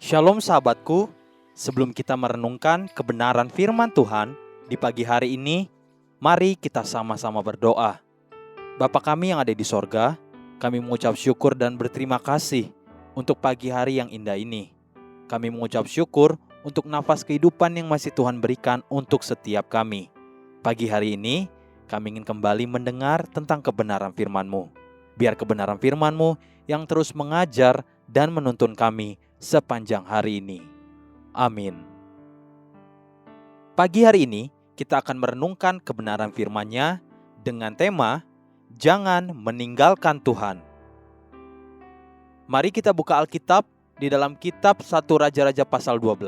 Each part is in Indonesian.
Shalom sahabatku, sebelum kita merenungkan kebenaran firman Tuhan di pagi hari ini, mari kita sama-sama berdoa. Bapa kami yang ada di sorga, kami mengucap syukur dan berterima kasih untuk pagi hari yang indah ini. Kami mengucap syukur untuk nafas kehidupan yang masih Tuhan berikan untuk setiap kami. Pagi hari ini, kami ingin kembali mendengar tentang kebenaran firman-Mu. Biar kebenaran firman-Mu yang terus mengajar dan menuntun kami sepanjang hari ini. Amin. Pagi hari ini kita akan merenungkan kebenaran firman-Nya dengan tema Jangan Meninggalkan Tuhan. Mari kita buka Alkitab di dalam kitab 1 Raja-Raja pasal 12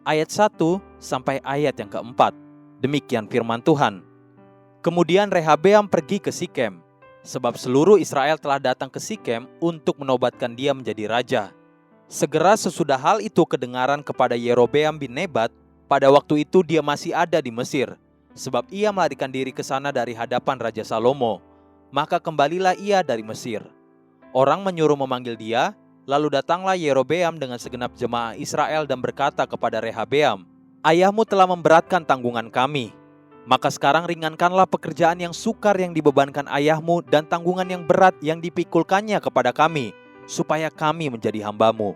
ayat 1 sampai ayat yang keempat. Demikian firman Tuhan. Kemudian Rehabeam pergi ke Sikem, sebab seluruh Israel telah datang ke Sikem untuk menobatkan dia menjadi raja. Segera sesudah hal itu kedengaran kepada Yerobeam bin Nebat, pada waktu itu dia masih ada di Mesir, sebab ia melarikan diri ke sana dari hadapan Raja Salomo. Maka kembalilah ia dari Mesir. Orang menyuruh memanggil dia, lalu datanglah Yerobeam dengan segenap jemaah Israel dan berkata kepada Rehabeam, "Ayahmu telah memberatkan tanggungan kami. Maka sekarang ringankanlah pekerjaan yang sukar yang dibebankan ayahmu dan tanggungan yang berat yang dipikulkannya kepada kami, supaya kami menjadi hamba-Mu."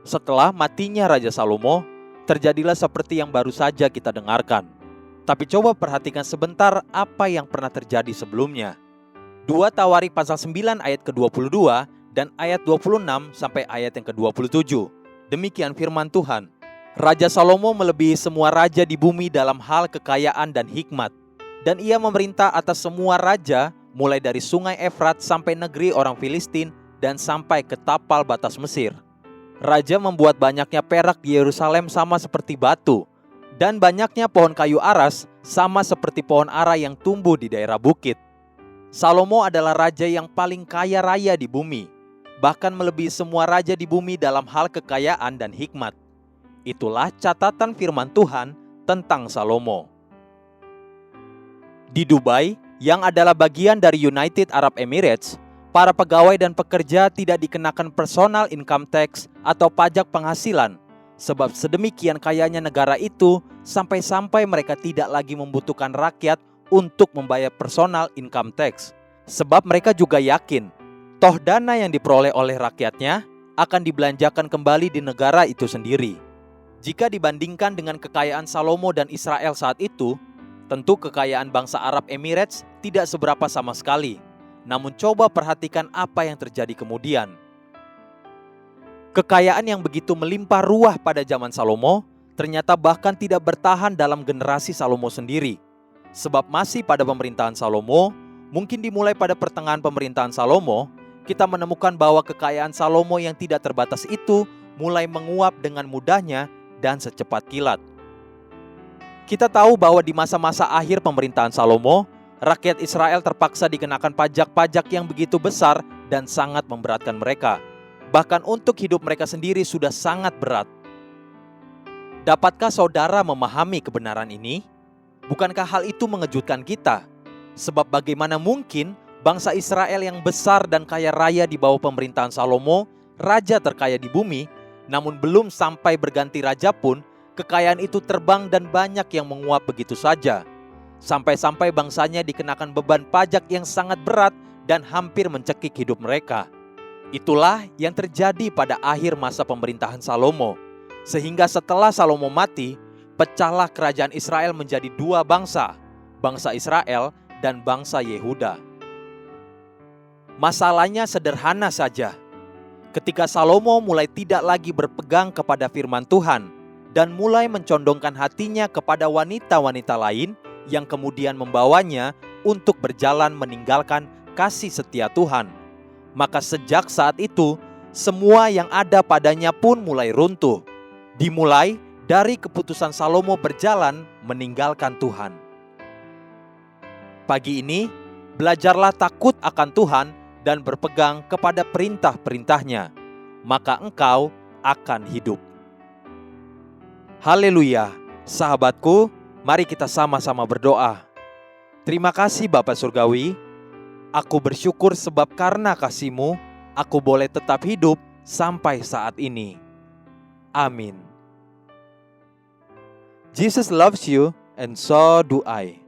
Setelah matinya Raja Salomo, terjadilah seperti yang baru saja kita dengarkan. Tapi coba perhatikan sebentar apa yang pernah terjadi sebelumnya. 2 Tawarik pasal 9 ayat ke-22 dan ayat 26 sampai ayat yang ke-27. Demikian firman Tuhan. Raja Salomo melebihi semua raja di bumi dalam hal kekayaan dan hikmat. Dan ia memerintah atas semua raja, mulai dari sungai Efrat sampai negeri orang Filistin dan sampai ke tapal batas Mesir. Raja membuat banyaknya perak di Yerusalem sama seperti batu, dan banyaknya pohon kayu aras sama seperti pohon ara yang tumbuh di daerah bukit. Salomo adalah raja yang paling kaya raya di bumi, bahkan melebihi semua raja di bumi dalam hal kekayaan dan hikmat. Itulah catatan firman Tuhan tentang Salomo. Di Dubai, yang adalah bagian dari United Arab Emirates, para pegawai dan pekerja tidak dikenakan personal income tax atau pajak penghasilan, sebab sedemikian kayanya negara itu sampai-sampai mereka tidak lagi membutuhkan rakyat untuk membayar personal income tax. Sebab mereka juga yakin, toh dana yang diperoleh oleh rakyatnya akan dibelanjakan kembali di negara itu sendiri. Jika dibandingkan dengan kekayaan Salomo dan Israel saat itu, tentu kekayaan bangsa Arab Emirates tidak seberapa sama sekali. Namun coba perhatikan apa yang terjadi kemudian. Kekayaan yang begitu melimpah ruah pada zaman Salomo ternyata bahkan tidak bertahan dalam generasi Salomo sendiri. Sebab masih pada pemerintahan Salomo, mungkin dimulai pada pertengahan pemerintahan Salomo, kita menemukan bahwa kekayaan Salomo yang tidak terbatas itu mulai menguap dengan mudahnya dan secepat kilat. Kita tahu bahwa di masa-masa akhir pemerintahan Salomo, rakyat Israel terpaksa dikenakan pajak-pajak yang begitu besar dan sangat memberatkan mereka. Bahkan untuk hidup mereka sendiri sudah sangat berat. Dapatkah saudara memahami kebenaran ini? Bukankah hal itu mengejutkan kita? Sebab bagaimana mungkin bangsa Israel yang besar dan kaya raya di bawah pemerintahan Salomo, raja terkaya di bumi, namun belum sampai berganti raja pun, kekayaan itu terbang dan banyak yang menguap begitu saja. Sampai-sampai bangsanya dikenakan beban pajak yang sangat berat dan hampir mencekik hidup mereka. Itulah yang terjadi pada akhir masa pemerintahan Salomo. Sehingga setelah Salomo mati, pecahlah kerajaan Israel menjadi dua bangsa, bangsa Israel dan bangsa Yehuda. Masalahnya sederhana saja. Ketika Salomo mulai tidak lagi berpegang kepada firman Tuhan dan mulai mencondongkan hatinya kepada wanita-wanita lain, yang kemudian membawanya untuk berjalan meninggalkan kasih setia Tuhan. Maka sejak saat itu, semua yang ada padanya pun mulai runtuh. Dimulai dari keputusan Salomo berjalan meninggalkan Tuhan. Pagi ini, belajarlah takut akan Tuhan dan berpegang kepada perintah-perintahnya, maka engkau akan hidup. Haleluya, sahabatku. Mari kita sama-sama berdoa. Terima kasih Bapa Surgawi, aku bersyukur sebab karena kasih-Mu, aku boleh tetap hidup sampai saat ini. Amin. Jesus loves you and so do I.